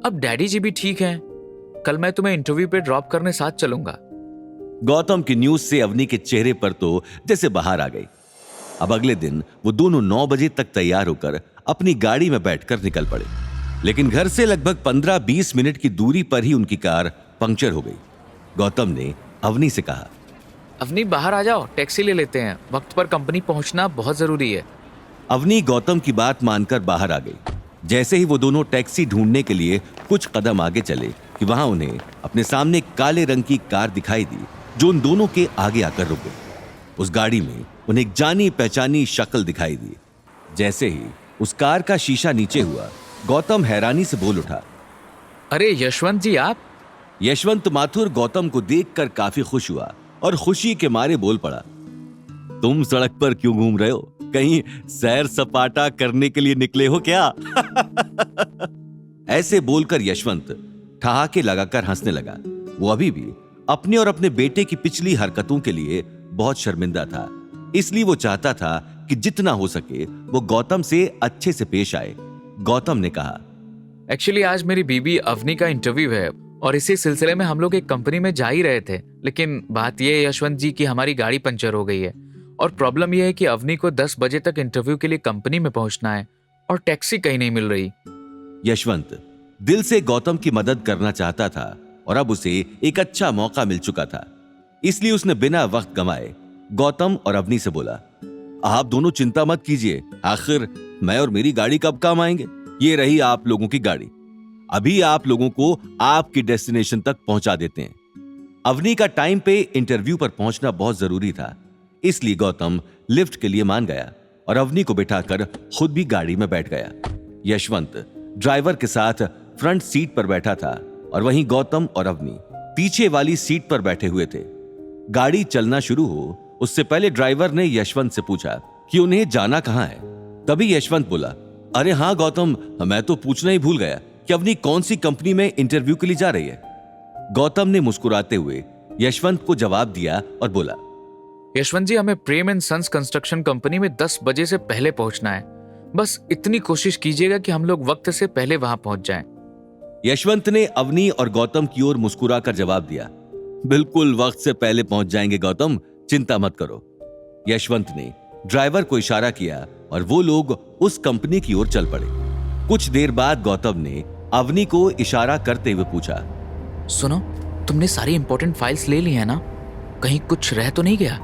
अब डैडी जी भी ठीक हैं। कल मैं तुम्हें इंटरव्यू पे ड्रॉप करने साथ चलूंगा। गौतम की न्यूज से अवनी के चेहरे पर तो जैसे बाहर आ गई। अब अगले दिन वो दोनों 9 बजे तक तैयार होकर अपनी गाड़ी में बैठकर निकल पड़े, लेकिन घर से लगभग 15-20 मिनट की दूरी पर ही उनकी कार पंक्चर हो गई। गौतम ने अवनी से कहा, अवनी बाहर आ जाओ, टैक्सी ले लेते हैं, वक्त पर कंपनी पहुंचना बहुत जरूरी है। अवनी गौतम की बात मानकर बाहर आ गई। जैसे ही वो दोनों टैक्सी ढूंढने के लिए कुछ कदम आगे चले कि वहां उन्हें अपने सामने काले रंग की कार दिखाई दी, जो उन दोनों के आगे आकर रुक गई। उस गाड़ी में उन्हें एक जानी पहचानी शक्ल दिखाई दी। जैसे ही उस कार का शीशा नीचे हुआ, गौतम हैरानी से बोल उठा, अरे यशवंत जी आप? यशवंत माथुर गौतम को देखकर काफी खुश हुआ और खुशी के मारे बोल पड़ा, तुम सड़क पर क्यों घूम रहे हो? कहीं सैर सपाटा करने के लिए निकले हो क्या? ऐसे बोलकर यशवंत ठहाके लगाकर हंसने लगा। वो अभी भी अपने और अपने बेटे की पिछली हरकतों के लिए बहुत शर्मिंदा था, इसलिए वो चाहता था कि जितना हो सके वो गौतम से अच्छे से पेश आए। गौतम ने कहा, एक्चुअली आज मेरी बीबी अवनी का इंटरव्यू है और इसी सिलसिले में हम लोग एक कंपनी में जा ही रहे थे, लेकिन बात यह है यशवंत जी कि हमारी गाड़ी पंचर हो गई है और प्रॉब्लम यह है कि अवनी को 10 बजे तक इंटरव्यू के लिए कंपनी में पहुंचना है और टैक्सी कहीं नहीं मिल रही। यशवंत दिल से गौतम की मदद करना चाहता था और अब उसे एक अच्छा मौका मिल चुका था, इसलिए उसने बिना वक्त गंवाए गौतम और अवनी से बोला, आप दोनों चिंता मत कीजिए, आखिर मैं और मेरी गाड़ी कब काम आएंगे। ये रही आप लोगों की गाड़ी, अभी आप लोगों को आपकी डेस्टिनेशन तक पहुंचा देते हैं। अवनी का टाइम पे इंटरव्यू पर पहुंचना बहुत जरूरी था, इसलिए गौतम लिफ्ट के लिए मान गया और अवनी को बिठाकर खुद भी गाड़ी में बैठ गया। यशवंत ड्राइवर के साथ फ्रंट सीट पर बैठा था और वहीं गौतम और अवनी पीछे वाली सीट पर बैठे हुए थे। गाड़ी चलना शुरू हो उससे पहले ड्राइवर ने यशवंत से पूछा कि उन्हें जाना कहां है। तभी यशवंत बोला, अरे हाँ गौतम, मैं तो पूछना ही भूल गया कि अवनी कौन सी कंपनी में इंटरव्यू के लिए जा रही है। गौतम ने मुस्कुराते हुए यशवंत को जवाब दिया और बोला, यशवंत जी, हमें प्रेम एंड सन्स कंस्ट्रक्शन कंपनी में 10 बजे से पहले पहुंचना है। बस इतनी कोशिश कीजिएगा कि हम लोग वक्त से पहले वहां पहुंच जाएं। यशवंत ने अवनी और गौतम की ओर मुस्कुराकर जवाब दिया, बिल्कुल वक्त से पहले पहुंच जाएंगे गौतम, चिंता मत करो। यशवंत ने ड्राइवर को इशारा किया और वो लोग उस कंपनी की ओर चल पड़े। कुछ देर बाद गौतम ने अवनी को इशारा करते हुए पूछा, सुनो, तुमने सारी इंपॉर्टेंट फाइल्स ले ली है ना? कहीं कुछ रह तो नहीं गया?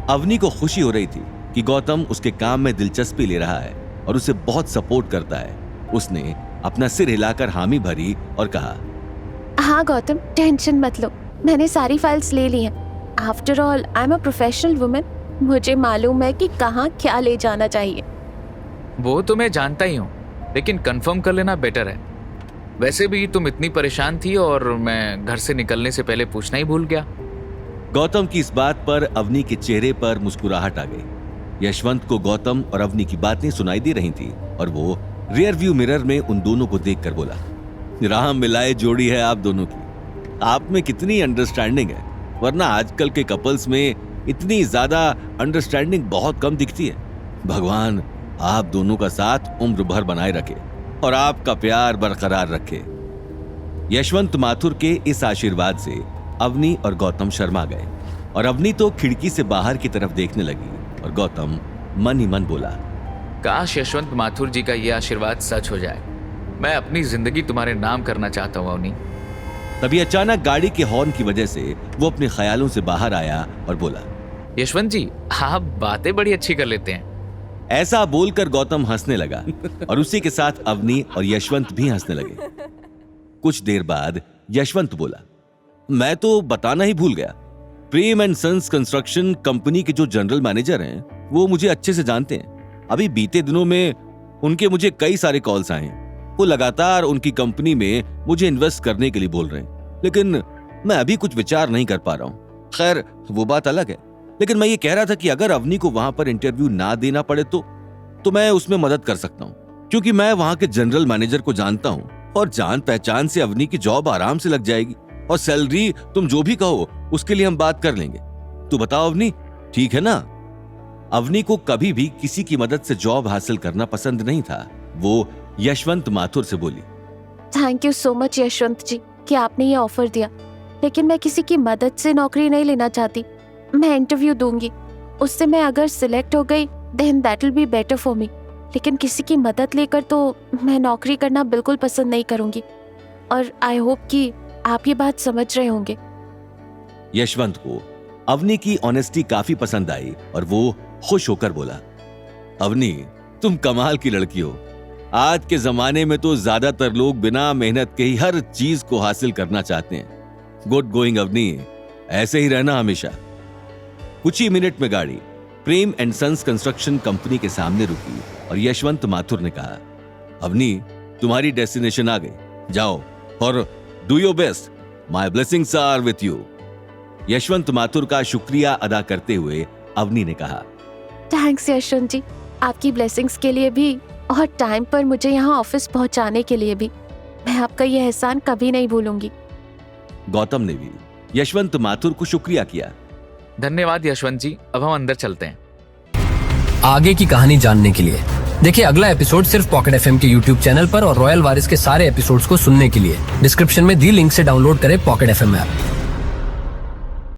अवनी को खुशी हो रही थी कि गौतम उसके काम में दिलचस्पी ले रहा है और उसे बहुत सपोर्ट करता है। उसने अपना सिर हिलाकर हामी भरी और कहा, हाँ गौतम, टेंशन मत लो, मैंने सारी फाइल्स ले ली हैं। After all I am a professional woman, मुझे मालूम है कि कहाँ क्या ले जाना चाहिए। वो तो मैं जानता ही हूँ, लेकिन कंफर्म कर लेना बेटर है। वैसे भी तुम इतनी परेशान थी और मैं घर से निकलने से पहले पूछना ही भूल गया। गौतम की इस बात पर अवनी के चेहरे पर मुस्कुराहट आ गई। यशवंत को गौतम और अवनी की बातें सुनाई दे रही थी और वो रियर व्यू मिरर में उन दोनों को देखकर बोला, राम मिलाए जोड़ी है आप दोनों की, आप में कितनी अंडरस्टैंडिंग है, वरना आजकल के कपल्स में इतनी ज्यादा अंडरस्टैंडिंग बहुत कम दिखती है। भगवान आप दोनों का साथ उम्र भर बनाए रखे और आपका प्यार बरकरार रखे। यशवंत माथुर के इस आशीर्वाद से अवनी और गौतम शर्मा गए और अवनी तो खिड़की से बाहर की तरफ देखने लगी और गौतम मन ही मन बोला, काश यशवंत माथुर जी का यह आशीर्वाद सच हो जाए। मैं अपनी जिंदगी तुम्हारे नाम करना चाहता हूँ अवनी। तभी अचानक गाड़ी के हॉर्न की वजह से वो अपने ख्यालों से बाहर आया और बोला, यशवंत जी, आप बातें बड़ी अच्छी कर लेते हैं। ऐसा बोलकर गौतम हंसने लगा और उसी के साथ अवनी और यशवंत भी हंसने लगे। कुछ देर बाद यशवंत बोला, मैं तो बताना ही भूल गया, प्रेम एंड सन्स कंस्ट्रक्शन कंपनी के जो जनरल मैनेजर हैं वो मुझे अच्छे से जानते हैं। अभी बीते दिनों में उनके मुझे कई सारे कॉल्स आए हैं। वो लगातार उनकी कंपनी में मुझे इन्वेस्ट करने के लिए बोल रहे हैं, लेकिन मैं अभी कुछ विचार नहीं कर पा रहा हूँ। खैर वो बात अलग है, लेकिन मैं ये कह रहा था कि अगर अवनी को वहां पर इंटरव्यू ना देना पड़े तो मैं उसमें मदद कर सकता हूँ, क्योंकि मैं वहां के जनरल मैनेजर को जानता हूँ और जान पहचान से अवनी की जॉब आराम से लग जाएगी और सैलरी तुम जो भी कहो उसके लिए हम बात कर लेंगे। तू बताओ अवनी, ठीक है ना? अवनी को कभी भी किसी की मदद से जॉब हासिल करना पसंद नहीं था। वो यशवंत माथुर से बोली, thank you so much Yashwant ji कि आपने ये ऑफर दिया, लेकिन मैं किसी की मदद से नौकरी नहीं लेना चाहती। मैं इंटरव्यू दूंगी, उससे मैं अगर सिलेक्ट हो गई then that will be better for me, लेकिन किसी की मदद लेकर तो मैं नौकरी करना बिल्कुल पसंद नहीं करूंगी। और आई होप कि आप ये बात समझ रहे होंगे। यशवंत को अवनी की ऑनेस्टी काफी पसंद आई और वो खुश होकर बोला, अवनी तुम कमाल की लड़की हो। आज के जमाने में तो ज्यादातर लोग बिना मेहनत के ही हर चीज को हासिल करना चाहते हैं। गुड गोइंग अवनी, ऐसे ही रहना हमेशा। कुछ ही मिनट में गाड़ी प्रेम एंड सन्स कंस्ट्रक्शन कंपनी के सामने रुकी और यशवंत माथुर ने कहा, अवनी तुम्हारी डेस्टिनेशन आ गई, जाओ और do your best, my blessings are with you. Yashwant Mathur का शुक्रिया अदा करते हुए अवनी ने कहा, थैंक्स यशवंत जी, आपकी ब्लेसिंग्स के लिए भी और टाइम पर मुझे यहाँ ऑफिस पहुँचाने के लिए भी। मैं आपका ये एहसान कभी नहीं भूलूंगी। गौतम ने भी यशवंत माथुर को शुक्रिया किया। धन्यवाद यशवंत जी, अब हम अंदर चलते हैं। आगे की कहानी जानने के लिए देखिए अगला एपिसोड सिर्फ पॉकेट एफएम के यूट्यूब चैनल पर और रॉयल वारिस के सारे एपिसोड्स को सुनने के लिए डिस्क्रिप्शन में दी लिंक से डाउनलोड करें पॉकेट एफएम ऐप।